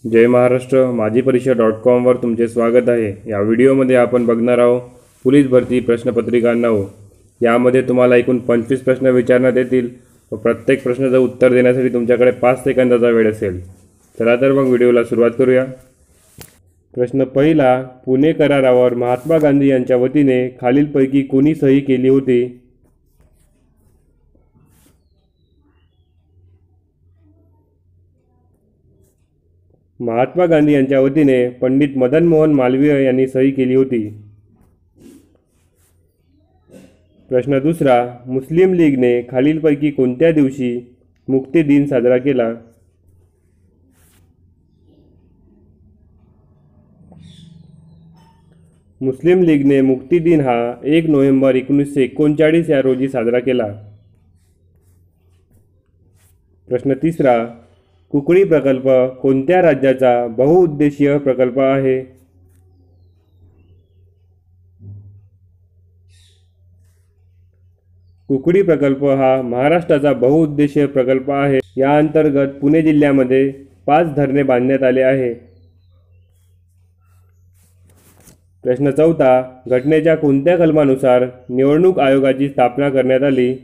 जय महाराष्ट्र माझी परीक्षा .com वर तुमचे स्वागत आहे। या व्हिडिओमध्ये आपण बघणार आहोत पोलीस भरती प्रश्नपत्रिका 9। यामध्ये तुम्हाला एकूण 25 प्रश्न विचारण्यात येतील व प्रत्येक प्रश्नाचं उत्तर देण्यासाठी तुमच्याकडे 5 सेकंदाचा वेळ असेल। चला तर मग व्हिडिओला सुरुवात करूया। प्रश्न पहिला, पुणे करारावर महात्मा गांधी यांच्या वतीने खालीलपैकी कोणी सही केली होती? महात्मा गांधी यांच्या वतीने पंडित मदन मोहन मालवीय यांनी सही केली होती। प्रश्न दुसरा, मुस्लिम लीगने खालीलपैकी कोणत्या दिवशी मुक्ती दिन साजरा केला? मुस्लिम लीगने मुक्ती दिन हा 1 नोव्हेंबर 1939 या रोजी साजरा केला। प्रश्न तिसरा, कुकडी प्रकल्प कोणत्या राज्याचा बहुउद्देशीय प्रकल्प आहे? कुकडी प्रकल्प हा महाराष्ट्राचा बहुउद्देशीय प्रकल्प आहे। या अंतर्गत पुणे जिल्ह्यामध्ये 5 धरणे बांधण्यात आले आहे। प्रश्न चौथा, घटनेच्या कोणत्या कलमानुसार निवडणूक आयोगाची स्थापना करण्यात आली?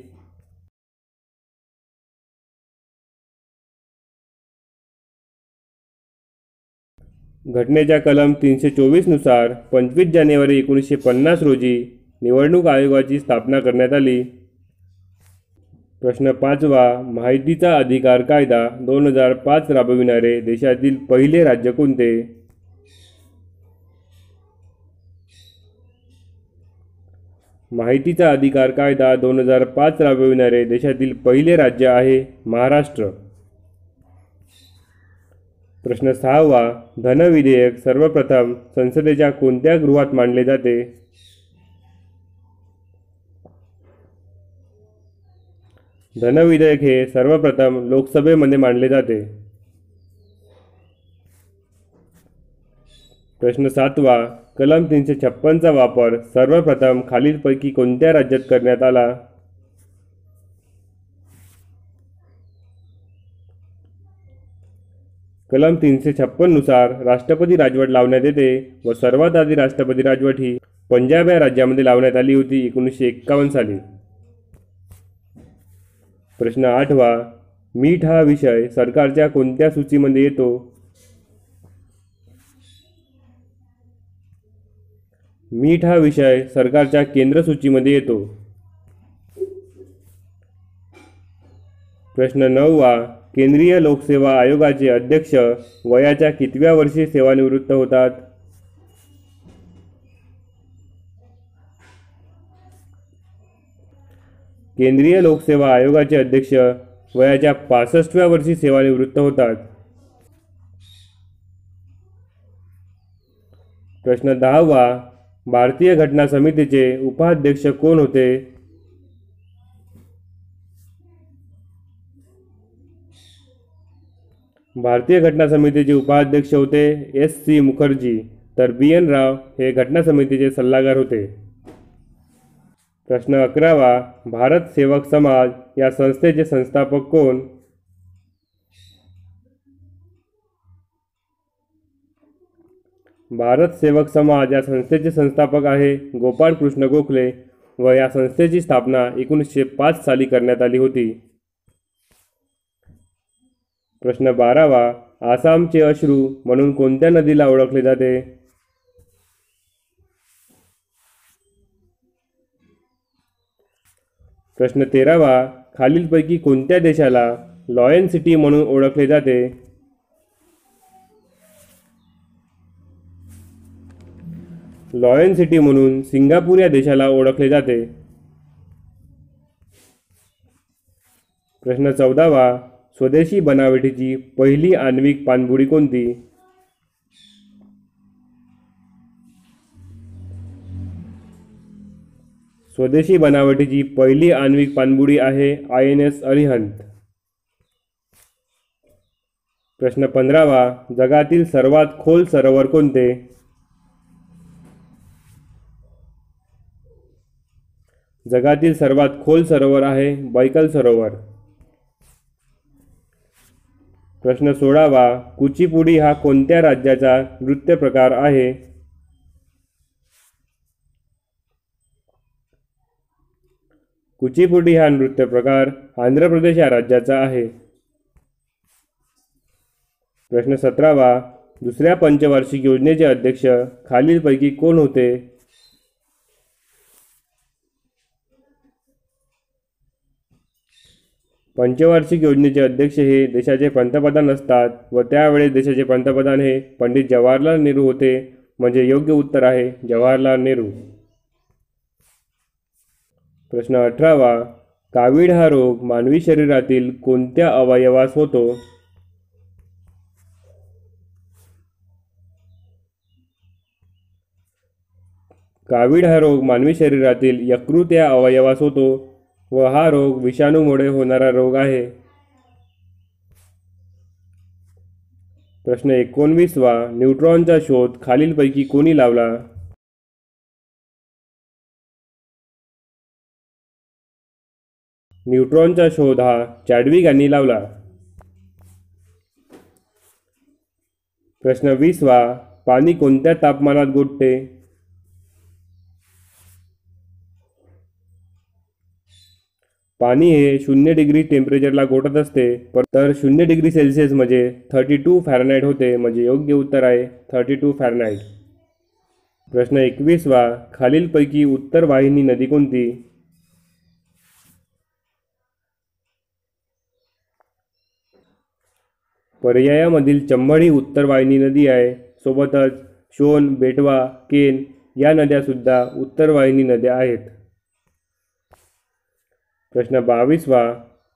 घटनेच्या कलम 324 नुसार 25 जानेवारी 1950 रोजी निवडणूक आयोगाची स्थापना करण्यात आली। प्रश्न पाचवा, माहितीचा अधिकार कायदा 2005 राबविणारे देशातील पहिले राज्य कोणते? माहितीचा अधिकार कायदा 2005 राबविणारे देशातील पहिले राज्य आहे महाराष्ट्र। प्रश्न सहावा, धन विधेयक सर्वप्रथम संसदेच्या कोणत्या गृहात मांडले जाते? धन विधेयक हे सर्वप्रथम लोकसभेमध्ये मांडले जाते। प्रश्न सातवा, कलम 356 चा वापर सर्वप्रथम खालीलपैकी कोणत्या राज्यात करण्यात आला? कलम 356 नुसार राष्ट्रपती राजवट लावण्यात येते व सर्वात आधी राष्ट्रपती राजवट ही पंजाब या राज्यामध्ये लावण्यात आली होती 1951 साली। प्रश्न आठवा, मीठ हा विषय सरकारच्या कोणत्या सूचीमध्ये येतो? मीठ हा विषय सरकारच्या केंद्र सूचीमध्ये येतो। प्रश्न नववा, केंद्रीय लोकसेवा आयोगाचे अध्यक्ष वयाच्या कितव्या वर्षी सेवानिवृत्त होतात? केंद्रीय लोकसेवा आयोगाचे अध्यक्ष वयाच्या 65व्या वर्षी सेवानिवृत्त होतात। प्रश्न 10वा, भारतीय घटना समितीचे उपाध्यक्ष कोण होते? भारतीय घटना समितीचे उपाध्यक्ष होते S.C. मुखर्जी, तर B.N. राव हे घटना समितीचे सल्लागार होते। प्रश्न 11वा, भारत सेवक समाज या संस्थेचे संस्थापक कोण? भारत सेवक समाज या संस्थेचे संस्थापक आहे गोपाळ कृष्ण गोखले व या संस्थेची स्थापना 1905 साली करण्यात आली होती। प्रश्न 12वा, आसामचे अश्रू म्हणून कोणत्या नदीला ओळखले जाते? प्रश्न 13वा, खालीलपैकी कोणत्या देशाला लॉयन सिटी म्हणून ओळखले जाते? लॉयन सिटी म्हणून सिंगापूर या देशाला ओळखले जाते। प्रश्न 14वा, स्वदेशी बनावटीची पहिली आण्विक पाणबुडी कोणती? स्वदेशी बनावटीची पहिली आण्विक पाणबुडी आहे INS अरिहंत। प्रश्न 15वा, जगातील सर्वात खोल सरोवर कोणते? जगातील सर्वात खोल सरोवर आहे बैकल सरोवर। प्रश्न 16वा, कुचिपुडी हा कोणत्या राज्याचा नृत्य प्रकार आहे? कुचिपुडी हा नृत्य प्रकार आंध्र प्रदेश या राज्याचा आहे. प्रश्न 17वा, दुसऱ्या पंचवार्षिक योजनेचे अध्यक्ष खालीलपैकी कोण होते? पंचवार्षिक योजनेचे अध्यक्ष हे देशाचे पंतप्रधान असतात व त्यावेळेस देशाचे पंतप्रधान हे पंडित जवाहरलाल नेहरू होते. म्हणजे योग्य उत्तर आहे जवाहरलाल नेहरू. प्रश्न 18वा, कावीळ हा रोग मानवी शरीरातील कोणत्या अवयवास होतो? कावीळ हा रोग मानवी शरीरातील यकृत या अवयवास होतो व हा रोग विषाणूमुळे होणारा रोग आहे. प्रश्न 19वा, न्यूट्रॉनचा शोध खालीलपैकी कोणी लावला? न्यूट्रॉनचा शोध हा चॅडविक यांनी लावला. प्रश्न 20वा, पाणी कोणत्या तापमानात गोठते? पाणी हे 0 डिग्री टेम्परेचरला गोठत असते, तर 0 डिग्री सेल्सिअस म्हणजे 32 फॅरनहाइट होते. म्हणजे योग्य उत्तर आहे 32 फॅरनहाइट. प्रश्न 21वा, खालीलपैकी उत्तर वाहिनी नदी कोणती? पर्यायामधील चंबळ ही उत्तर वाहिनी नदी आहे. सोबतच शोण, बेटवा, केन या नद्या सुद्धा उत्तर वाहिनी नद्या आहेत. प्रश्न 22वा,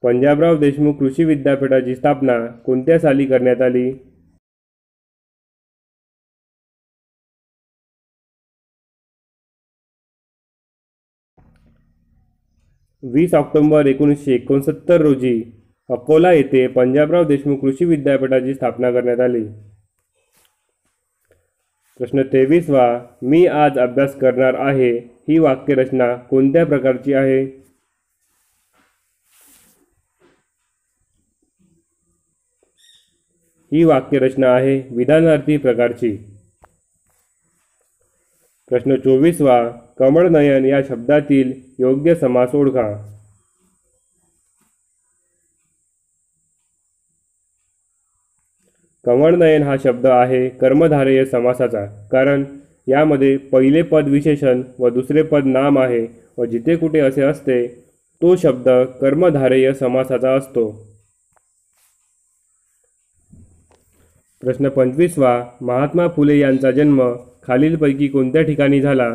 पंजाबराव देशमुख कृषी विद्यापीठाची स्थापना कोणत्या साली करण्यात आली? वीस ऑक्टोबर 1969 रोजी अकोला येथे पंजाबराव देशमुख कृषी विद्यापीठाची स्थापना करण्यात आली. प्रश्न 23वा, मी आज अभ्यास करणार आहे ही वाक्यरचना कोणत्या प्रकारची आहे? ही वाक्यरचना आहे विधानार्थी प्रकारची. प्रश्न 24वा, कमळनयन या शब्दातील योग्य समास ओळखा. कमळनयन हा शब्द आहे कर्मधारय समासाचा, कारण यामध्ये पहिले पद विशेषण व दुसरे पद नाम आहे व जिथे कुठे असे असते तो शब्द कर्मधारय समासाचा असतो. प्रश्न 25वा, महात्मा फुले यांचा जन्म खालीलपैकी कोणत्या ठिकाणी झाला?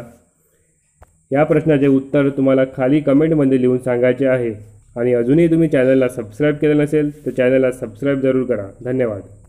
या प्रश्नाचे उत्तर तुम्हाला खाली कमेंटमध्ये लिहून सांगायचे आहे. आणि अजूनही तुम्ही चॅनलला सबस्क्राईब केलं नसेल तर चॅनलला सबस्क्राईब जरूर करा. धन्यवाद.